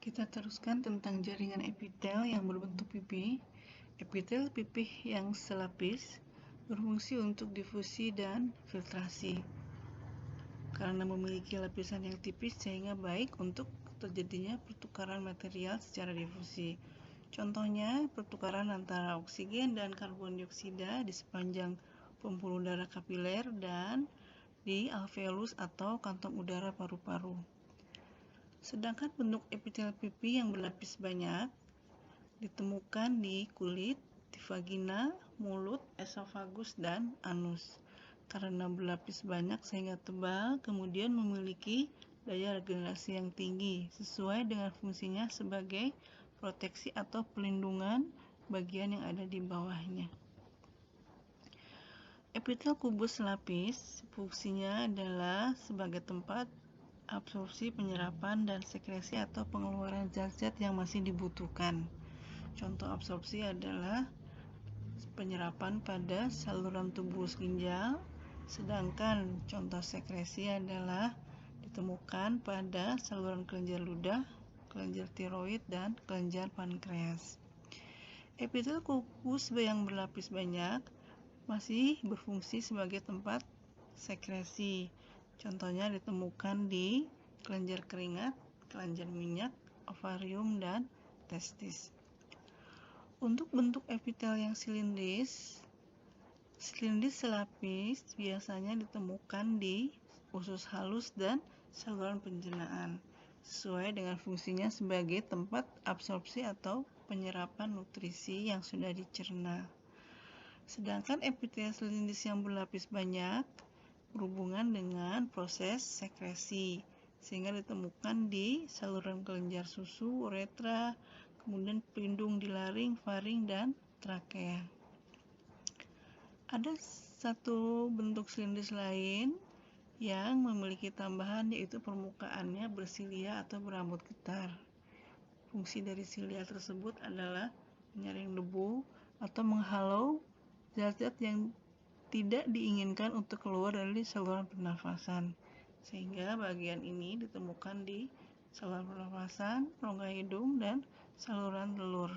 Kita teruskan tentang jaringan epitel yang berbentuk pipih. Epitel pipih yang selapis berfungsi untuk difusi dan filtrasi. Karena memiliki lapisan yang tipis sehingga baik untuk terjadinya pertukaran material secara difusi. Contohnya, pertukaran antara oksigen dan karbon dioksida di sepanjang pembuluh darah kapiler dan di alveolus atau kantong udara paru-paru. Sedangkan bentuk epitel pipih yang berlapis banyak ditemukan di kulit, di vagina, mulut, esofagus, dan anus. Karena berlapis banyak sehingga tebal, kemudian memiliki daya regenerasi yang tinggi sesuai dengan fungsinya sebagai proteksi atau pelindungan bagian yang ada di bawahnya. Epitel kubus lapis fungsinya adalah sebagai tempat absorpsi, penyerapan, dan sekresi atau pengeluaran zat-zat yang masih dibutuhkan. Contoh absorpsi adalah penyerapan pada saluran tubus ginjal, sedangkan contoh sekresi adalah ditemukan pada saluran kelenjar ludah, kelenjar tiroid, dan kelenjar pankreas. Epitel kubus yang berlapis banyak masih berfungsi sebagai tempat sekresi. Contohnya ditemukan di kelenjar keringat, kelenjar minyak, ovarium, dan testis. Untuk bentuk epitel yang silindris selapis biasanya ditemukan di usus halus dan saluran pencernaan, sesuai dengan fungsinya sebagai tempat absorpsi atau penyerapan nutrisi yang sudah dicerna. Sedangkan epitel silindris yang berlapis banyak berhubungan dengan proses sekresi, sehingga ditemukan di saluran kelenjar susu, uretra, kemudian pelindung di laring, faring, dan trakea. Ada satu bentuk silindris lain yang memiliki tambahan, yaitu permukaannya bersilia atau berambut getar. Fungsi dari silia tersebut adalah menyaring debu atau menghalau zat-zat yang tidak diinginkan untuk keluar dari saluran pernafasan, sehingga bagian ini ditemukan di saluran pernafasan, rongga hidung, dan saluran telur.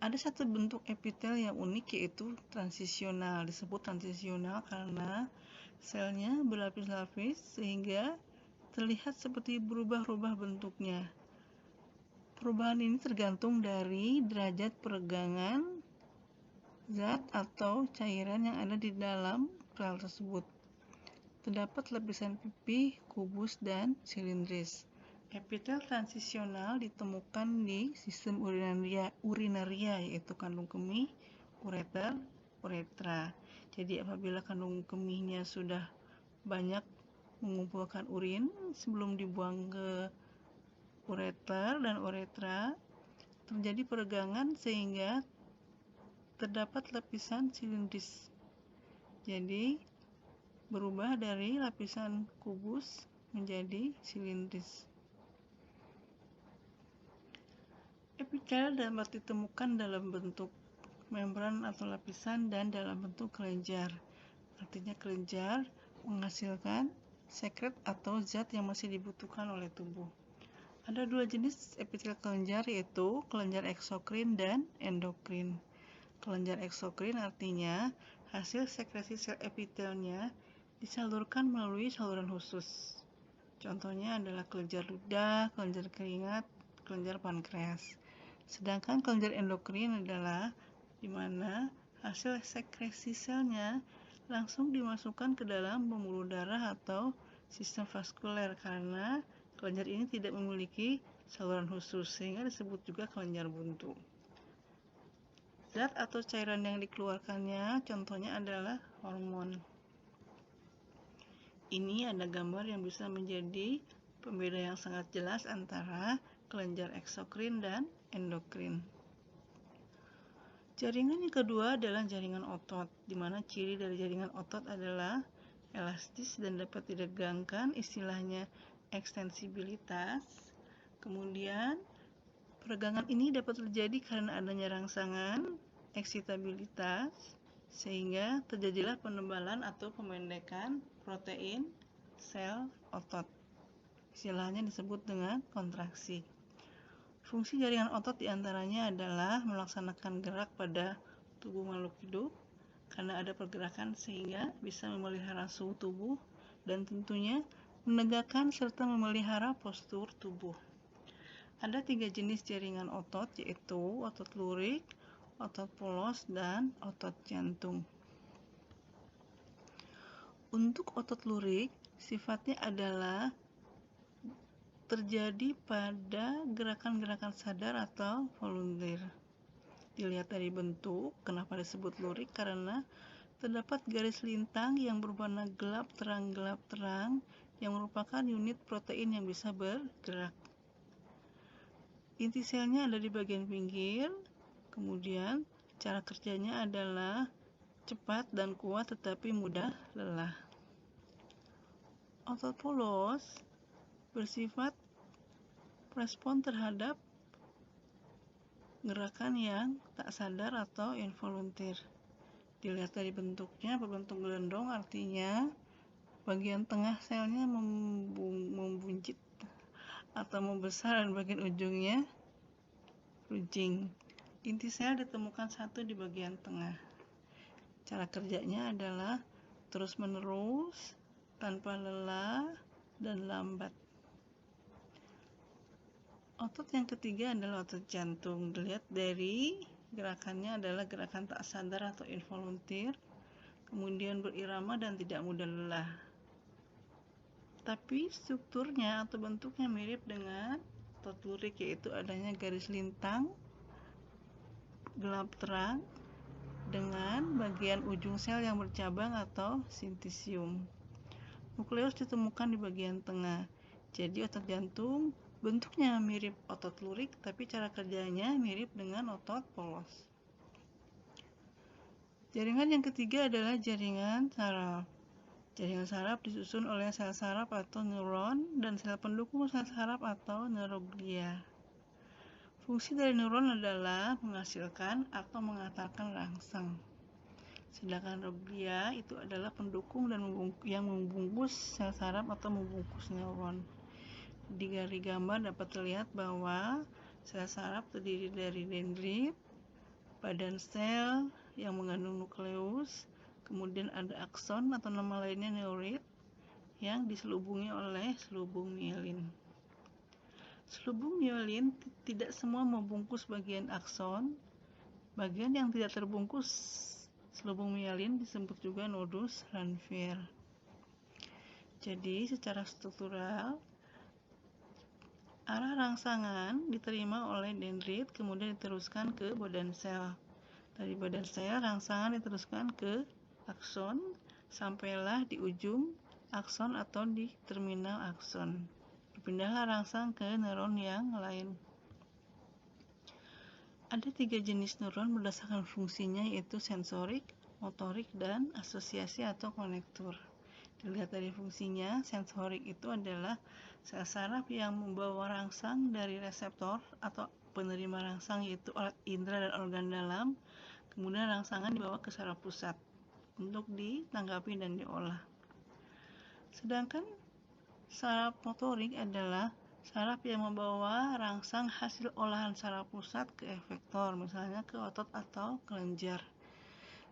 Ada satu bentuk epitel yang unik, yaitu transisional. Disebut transisional karena selnya berlapis-lapis sehingga terlihat seperti berubah-ubah bentuknya. Perubahan ini tergantung dari derajat peregangan zat atau cairan yang ada di dalam sel tersebut. Terdapat lapisan pipih, kubus, dan silindris. Epitel transisional ditemukan di sistem urinaria, yaitu kandung kemih, ureter, uretra. Jadi apabila kandung kemihnya sudah banyak mengumpulkan urin sebelum dibuang ke ureter dan uretra, terjadi peregangan sehingga terdapat lapisan silindris. Jadi berubah dari lapisan kubus menjadi silindris. Epitel dapat ditemukan dalam bentuk membran atau lapisan dan dalam bentuk kelenjar. Artinya kelenjar menghasilkan sekret atau zat yang masih dibutuhkan oleh tubuh. Ada dua jenis epitel kelenjar, yaitu kelenjar eksokrin dan endokrin. Kelenjar eksokrin artinya hasil sekresi sel epitelnya disalurkan melalui saluran khusus. Contohnya adalah kelenjar ludah, kelenjar keringat, kelenjar pankreas. Sedangkan kelenjar endokrin adalah di mana hasil sekresi selnya langsung dimasukkan ke dalam pembuluh darah atau sistem vaskuler, karena kelenjar ini tidak memiliki saluran khusus sehingga disebut juga kelenjar buntu. Zat atau cairan yang dikeluarkannya contohnya adalah hormon. Ini ada gambar yang bisa menjadi pembeda yang sangat jelas antara kelenjar eksokrin dan endokrin. Jaringan yang kedua adalah jaringan otot, di mana ciri dari jaringan otot adalah elastis dan dapat diregangkan, istilahnya ekstensibilitas. Kemudian peregangan ini dapat terjadi karena adanya rangsangan, eksitabilitas, sehingga terjadilah penebalan atau pemendekan protein sel otot. Istilahnya disebut dengan kontraksi. Fungsi jaringan otot diantaranya adalah melaksanakan gerak pada tubuh makhluk hidup, karena ada pergerakan sehingga bisa memelihara suhu tubuh dan tentunya menegakkan serta memelihara postur tubuh. Ada 3 jenis jaringan otot, yaitu otot lurik, otot polos, dan otot jantung. Untuk otot lurik, sifatnya adalah terjadi pada gerakan-gerakan sadar atau volunteer. Dilihat dari bentuk, kenapa disebut lurik? Karena terdapat garis lintang yang berwarna gelap terang yang merupakan unit protein yang bisa bergerak. Inti selnya ada di bagian pinggir, kemudian cara kerjanya adalah cepat dan kuat tetapi mudah lelah. Otot polos bersifat respon terhadap gerakan yang tak sadar atau involunteer. Dilihat dari bentuknya berbentuk gelondong, artinya bagian tengah selnya membuncit atau membesar dan bagian ujungnya runcing. Inti sel ditemukan satu di bagian tengah. Cara kerjanya adalah terus-menerus, tanpa lelah, dan lambat. Otot yang ketiga adalah otot jantung. Dilihat dari gerakannya adalah gerakan tak sadar atau involunteer, kemudian berirama dan tidak mudah lelah. Tapi strukturnya atau bentuknya mirip dengan otot lurik, yaitu adanya garis lintang gelap terang dengan bagian ujung sel yang bercabang atau sintesium. Nukleus ditemukan di bagian tengah. Jadi otot jantung bentuknya mirip otot lurik, tapi cara kerjanya mirip dengan otot polos. Jaringan yang ketiga adalah jaringan saraf. Jaringan saraf disusun oleh sel saraf atau neuron dan sel pendukung sel saraf atau neuroglia. Fungsi dari neuron adalah menghasilkan atau mengantarkan rangsang. Sedangkan neuroglia itu adalah pendukung dan yang membungkus sel saraf atau membungkus neuron. Di gambar dapat terlihat bahwa sel saraf terdiri dari dendrit, badan sel yang mengandung nukleus, kemudian ada akson atau nama lainnya neurit yang diselubungi oleh selubung mielin. Selubung mielin tidak semua membungkus bagian akson. Bagian yang tidak terbungkus selubung mielin disebut juga nodus Ranvier. Jadi secara struktural, arah rangsangan diterima oleh dendrit kemudian diteruskan ke badan sel. Dari badan sel, rangsangan diteruskan ke akson sampailah di ujung akson atau di terminal akson. Berpindahlah rangsang ke neuron yang lain. Ada 3 jenis neuron berdasarkan fungsinya, yaitu sensorik, motorik, dan asosiasi atau konektor. Dilihat dari fungsinya, sensorik itu adalah sel saraf yang membawa rangsang dari reseptor atau penerima rangsang, yaitu alat indera dan organ dalam. Kemudian rangsangan dibawa ke saraf pusat untuk ditanggapi dan diolah. Sedangkan saraf motorik adalah saraf yang membawa rangsang hasil olahan saraf pusat ke efektor, misalnya ke otot atau kelenjar.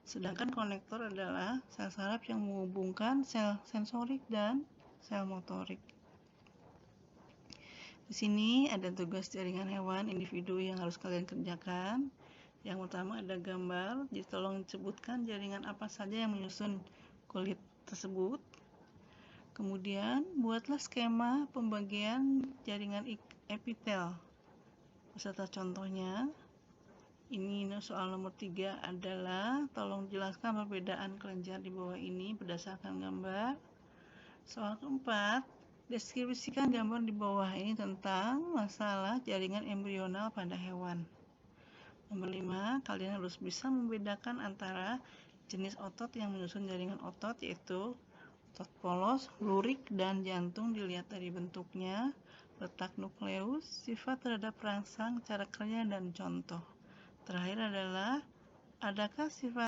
Sedangkan konektor adalah sel saraf yang menghubungkan sel sensorik dan sel motorik. Di sini ada tugas jaringan hewan individu yang harus kalian kerjakan. Yang pertama ada gambar, jadi tolong sebutkan jaringan apa saja yang menyusun kulit tersebut. Kemudian buatlah skema pembagian jaringan epitel beserta contohnya. Ini soal nomor 3 adalah tolong jelaskan perbedaan kelenjar di bawah ini berdasarkan gambar. Soal keempat, deskripsikan gambar di bawah ini tentang masalah jaringan embrional pada hewan. Nomor 5, kalian harus bisa membedakan antara jenis otot yang menyusun jaringan otot, yaitu otot polos, lurik, dan jantung. Dilihat dari bentuknya, letak nukleus, sifat terhadap rangsang, cara kerja, dan contoh. Terakhir adalah, adakah sifat